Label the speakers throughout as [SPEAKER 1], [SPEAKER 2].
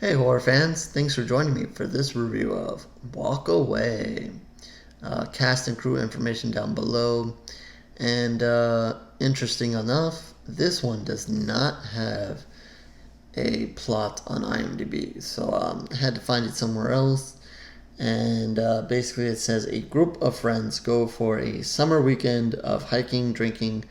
[SPEAKER 1] Hey horror fans, thanks for joining me for this review of Walk Away. Cast and crew information down below. And interesting enough, this one does not have a plot on IMDB, so I had to find it somewhere else. And basically, it says a group of friends go for a summer weekend of hiking, drinking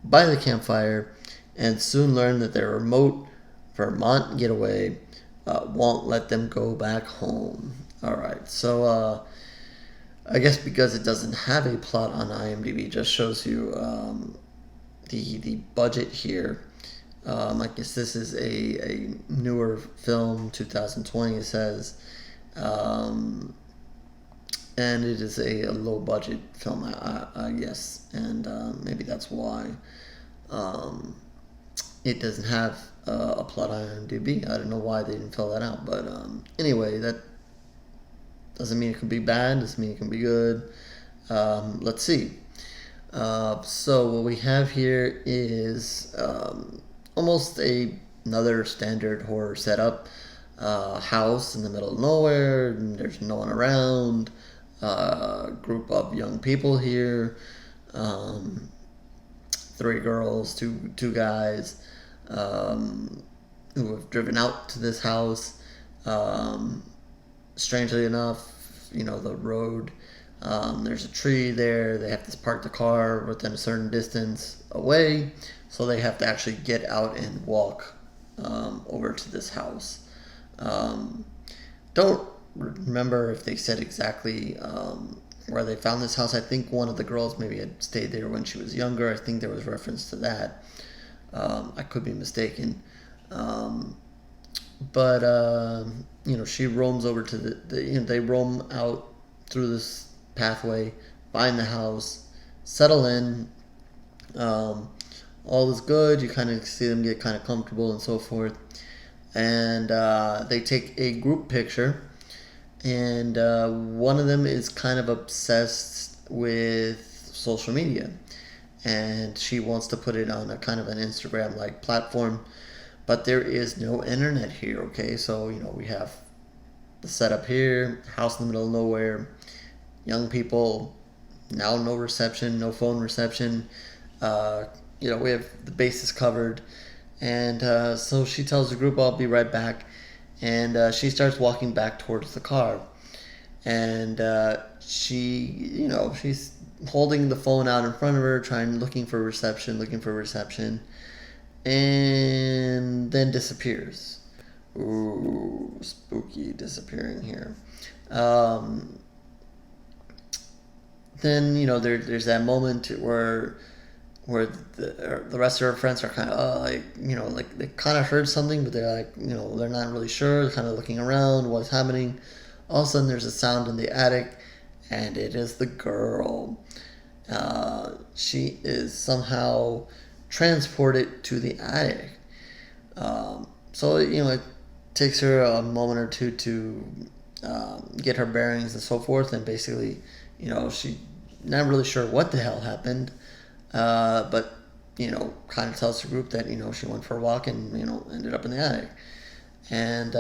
[SPEAKER 1] by the campfire, and soon learn that their remote Vermont getaway won't let them go back home. All right, so I guess because it doesn't have a plot on IMDb, just shows you the budget here. I guess this is a newer film, 2020. It says, um, and it is a low budget film, I guess, and maybe that's why um, it doesn't have a plot on IMDb. I don't know why they didn't fill that out, but anyway, that doesn't mean it can be bad. Doesn't mean it can be good. Let's see. So what we have here is almost another standard horror setup. House in the middle of nowhere. There's no one around. Group of young people here. Um, Three girls, two guys, who have driven out to this house. Um, Strangely enough, the road. There's a tree there. They have to park the car within a certain distance away, so they have to actually get out and walk over to this house. Um, don't remember if they said exactly where they found this house. I think one of the girls maybe had stayed there when she was younger. I think there was reference to that. I could be mistaken. Um, but she roams over to they roam out through this pathway, find the house, settle in. Um, all is good. You kind of see them get kind of comfortable and so forth, and they take a group picture. And one of them is kind of obsessed with social media, and she wants to put it on a kind of an Instagram like platform, but there is no internet here. Okay, so we have the setup here, house in the middle of nowhere, young people, now no reception, no phone reception. uh, we have the bases covered, and so she tells the group, I'll be right back. And she starts walking back towards the car, and she's holding the phone out in front of her, looking for reception, and then disappears. Ooh, spooky disappearing here. Um, then there's that moment where the rest of her friends are kind of like they kind of heard something, but they're like they're not really sure. They're kind of looking around, what's happening. All of a sudden, there's a sound in the attic, and it is the girl. She is somehow transported to the attic. So it takes her a moment or two to get her bearings and so forth, and basically, she not really sure what the hell happened, but kind of tells the group that she went for a walk and ended up in the attic. And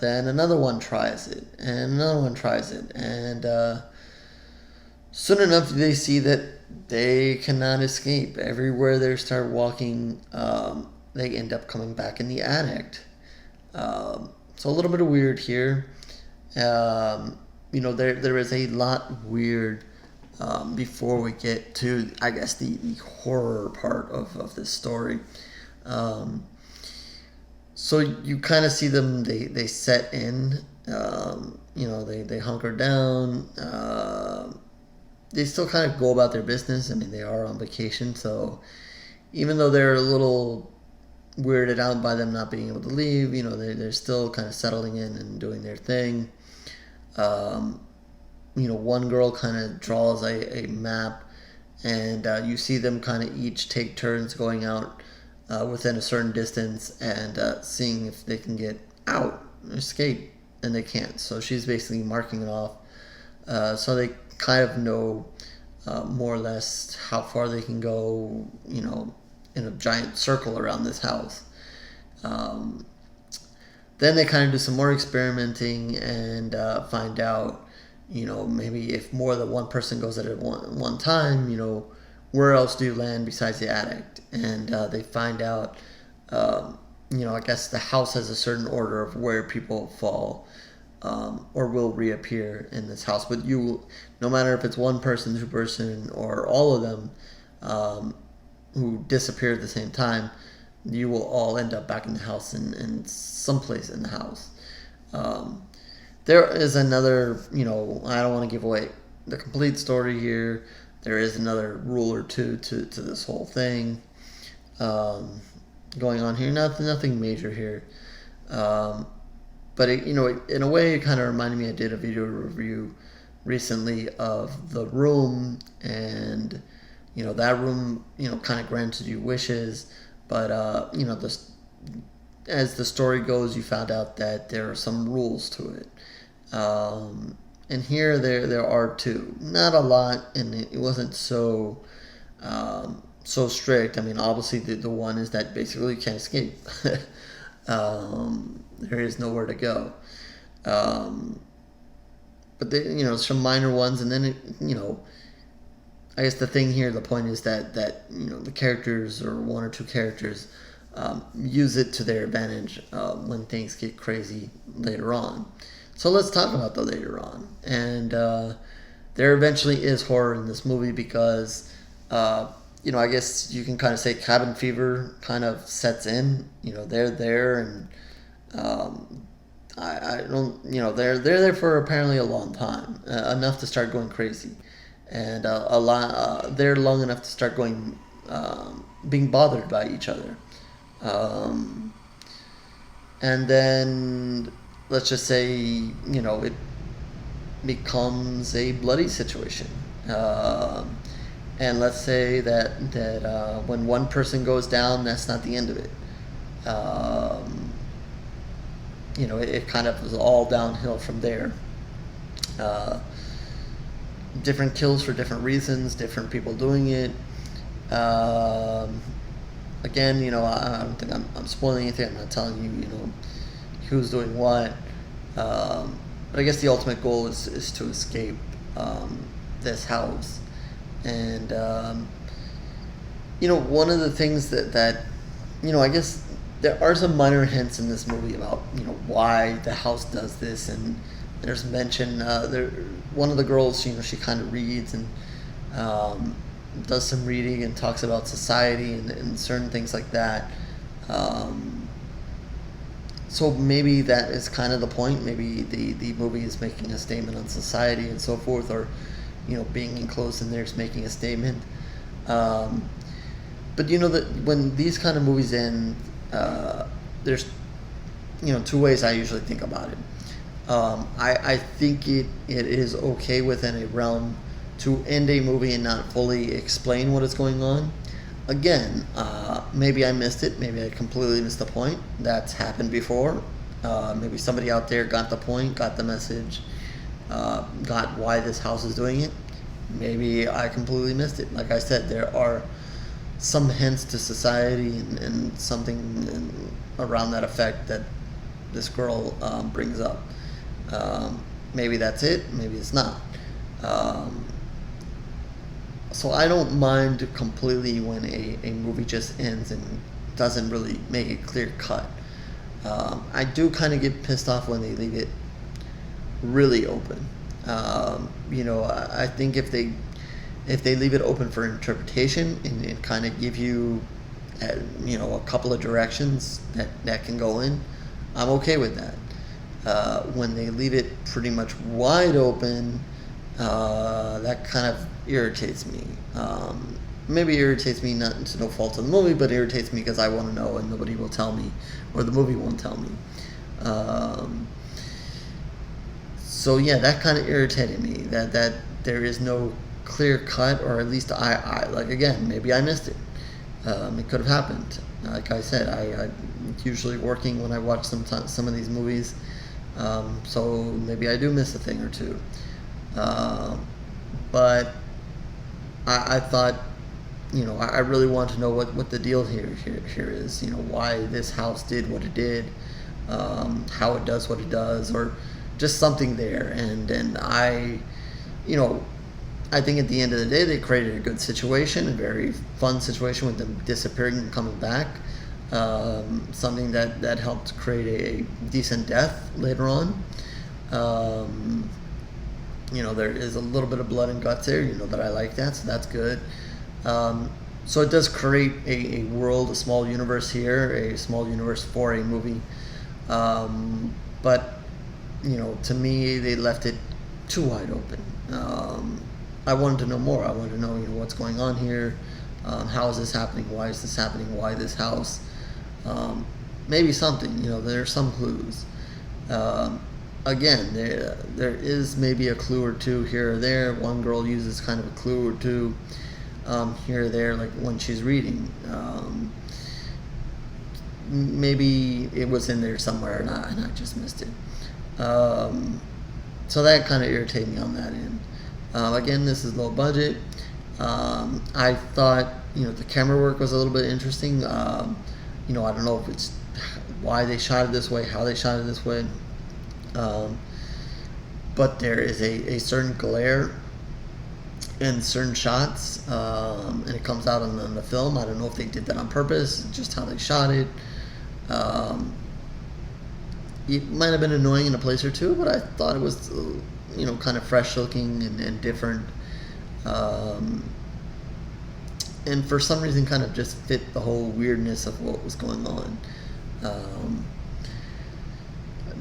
[SPEAKER 1] then another one tries it, and another one tries it, and soon enough they see that they cannot escape. Everywhere they start walking, they end up coming back in the attic. So a little bit of weird here. There is a lot weird before we get to, I guess, the horror part of this story. Um, so you kind of see them, they set in, they hunker down. They still kind of go about their business. I mean, they are on vacation, so even though they're a little weirded out by them not being able to leave, they're still kind of settling in and doing their thing. Um, One girl kind of draws a map, and you see them kind of each take turns going out within a certain distance and seeing if they can get out, escape, and they can't. So she's basically marking it off, so they kind of know more or less how far they can go, in a giant circle around this house. Um, then they kind of do some more experimenting and find out, maybe if more than one person goes at it one time, where else do you land besides the attic? And they find out, I guess the house has a certain order of where people fall or will reappear in this house. But no matter if it's one person, two person, or all of them who disappear at the same time, you will all end up back in the house in someplace in the house. There is another, I don't want to give away the complete story here. There is another rule or two to this whole thing going on here. Nothing major here. But in a way, it kind of reminded me. I did a video review recently of The Room, and that room, kind of granted you wishes, but as the story goes, you found out that there are some rules to it. And here there are two, not a lot, and it wasn't so strict. I mean, obviously the one is that basically you can't escape. There is nowhere to go. But some minor ones, and then I guess the thing here, the point is that the characters, or one or two characters, use it to their advantage when things get crazy later on. So let's talk about the later on. And there eventually is horror in this movie because, I guess you can kind of say cabin fever kind of sets in. They're there, and I don't, they're there for apparently a long time, enough to start going crazy. And a lot, they're long enough to start going, being bothered by each other. And then let's just say, it becomes a bloody situation. And let's say that when one person goes down, that's not the end of it. It kind of is all downhill from there. Different kills for different reasons, different people doing it. Again, I don't think I'm spoiling anything. I'm not telling you, who's doing what. But I guess the ultimate goal is to escape this house. And, one of the things that I guess there are some minor hints in this movie about, why the house does this. And there's mention, one of the girls, she kind of reads and does some reading and talks about society and certain things like that. So maybe that is kind of the point. Maybe the movie is making a statement on society and so forth, or being enclosed in there is making a statement. But that when these kind of movies end, there's two ways I usually think about it. I think it is okay within a realm to end a movie and not fully explain what is going on. Again, maybe I missed it. Maybe I completely missed the point. That's happened before. Maybe somebody out there got the point, got the message, got why this house is doing it. Maybe I completely missed it. Like I said, there are some hints to society and something around that effect that this girl brings up. Maybe that's it. Maybe it's not. So I don't mind completely when a movie just ends and doesn't really make it clear cut. I do kind of get pissed off when they leave it really open. I think if they leave it open for interpretation and kind of give you, a couple of directions that can go in, I'm okay with that. When they leave it pretty much wide open, that kind of irritates me. Maybe irritates me not to no fault of the movie, but irritates me because I want to know and nobody will tell me, or the movie won't tell me. So yeah, that kind of irritated me, that there is no clear cut, or at least I like, again, maybe I missed it. It could have happened. Like I said, I'm usually working when I watch some of these movies, so maybe I do miss a thing or two. But I thought, I really want to know what the deal here is. Why this house did what it did. how it does what it does, or just something there. And I think at the end of the day, they created a good situation, a very fun situation with them disappearing and coming back. Something that helped create a decent death later on. There is a little bit of blood and guts there, that I like that, so that's good. So it does create a world, a small universe here, a small universe for a movie. But, to me, they left it too wide open. I wanted to know more. I wanted to know, what's going on here. How is this happening? Why is this happening? Why this house? Maybe something, there are some clues. Again, there is maybe a clue or two here or there. One girl uses kind of a clue or two here or there, like when she's reading. Maybe it was in there somewhere and I just missed it. So that kind of irritated me on that end. Again, this is low budget. I thought, the camera work was a little bit interesting. I don't know if it's why they shot it this way, how they shot it this way. But there is a certain glare in certain shots, and it comes out on the film. I don't know if they did that on purpose, just how they shot it. It might have been annoying in a place or two, but I thought it was, kind of fresh looking and different. And for some reason kind of just fit the whole weirdness of what was going on.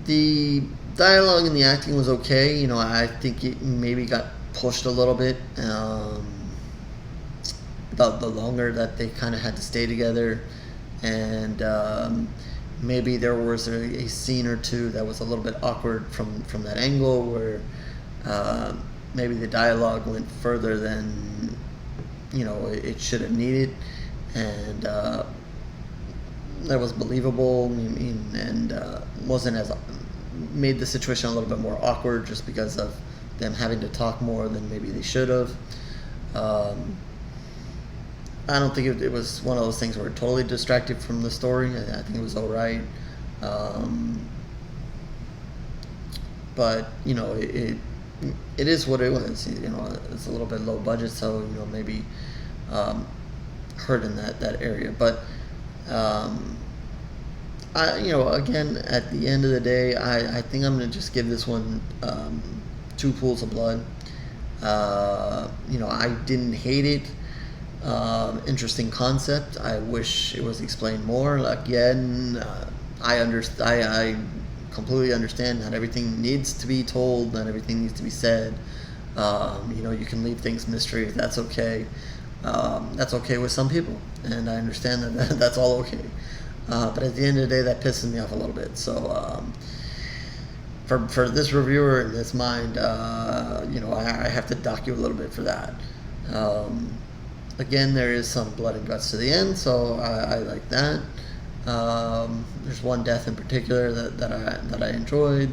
[SPEAKER 1] The dialogue and the acting was okay. I think it maybe got pushed a little bit. The longer that they kind of had to stay together, and maybe there was a scene or two that was a little bit awkward from that angle, where maybe the dialogue went further than it should have needed, and that was believable, and wasn't as made the situation a little bit more awkward just because of them having to talk more than maybe they should have. I don't think it was one of those things where it totally distracted from the story. I think it was all right. But it is what it was. It's a little bit low budget, so maybe hurt in that area. But again, at the end of the day, I think I'm gonna just give this one 2 pools of blood. I didn't hate it. Interesting concept. I wish it was explained more. Again, I completely understand not everything needs to be told, not everything needs to be said. You can leave things mystery. That's okay. That's okay with some people, and I understand that that's all okay. But at the end of the day, that pisses me off a little bit. So for this reviewer in this mind, I have to dock you a little bit for that. Again, there is some blood and guts to the end, so I like that. There's one death in particular that I enjoyed,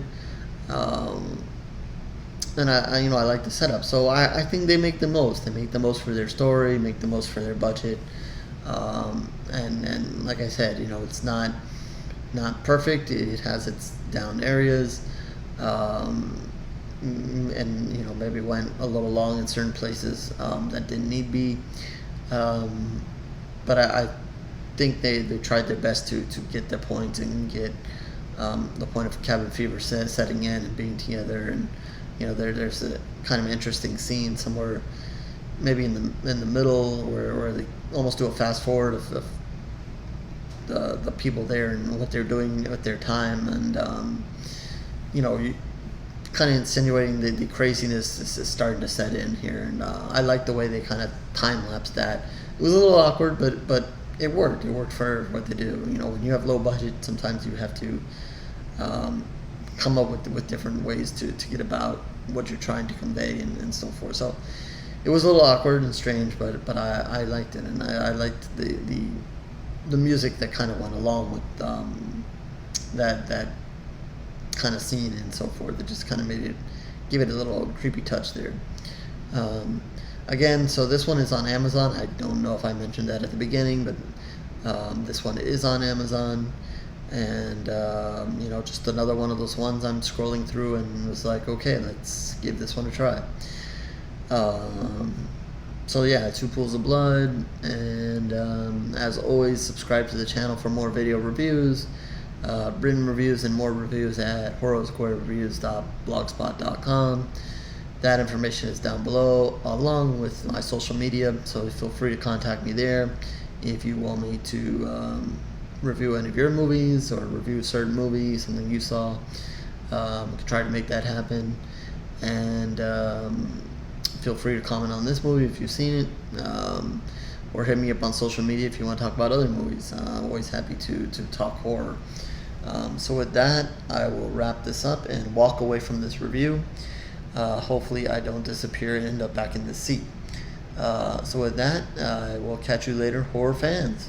[SPEAKER 1] and I like the setup. So I think they make the most. They make the most for their story, make the most for their budget, and like I said, it's not perfect. It has its down areas, and maybe went a little long in certain places that didn't need be. But I think they tried their best to get the point and get the point of cabin fever setting in and being together. And there's a kind of interesting scene somewhere, maybe in the middle, where they almost do a fast forward of the people there and what they're doing with their time, and you kind of insinuating the craziness is starting to set in here. And I like the way they kind of time-lapsed that. It was a little awkward, but it worked. It worked for what they do. When you have low budget, sometimes you have to come up with different ways to get about what you're trying to convey and so forth. So it was a little awkward and strange, but I liked it, and I liked the music that kind of went along with that kind of scene and so forth. It just kind of give it a little creepy touch there. Again, so this one is on Amazon. I don't know if I mentioned that at the beginning, but this one is on Amazon. And you know, just another one of those ones I'm scrolling through and was like, okay, let's give this one a try. So yeah, Two Pools of Blood, and as always, subscribe to the channel for more video reviews, written reviews, and more reviews at horrorsquarereviews.blogspot.com. That information is down below, along with my social media, so feel free to contact me there if you want me to review any of your movies or review a certain movie, something you saw. I can try to make that happen. And feel free to comment on this movie if you've seen it, or hit me up on social media if you want to talk about other movies. I'm always happy to talk horror. So with that, I will wrap this up and walk away from this review. Hopefully I don't disappear and end up back in the seat. So with that, I will catch you later, horror fans.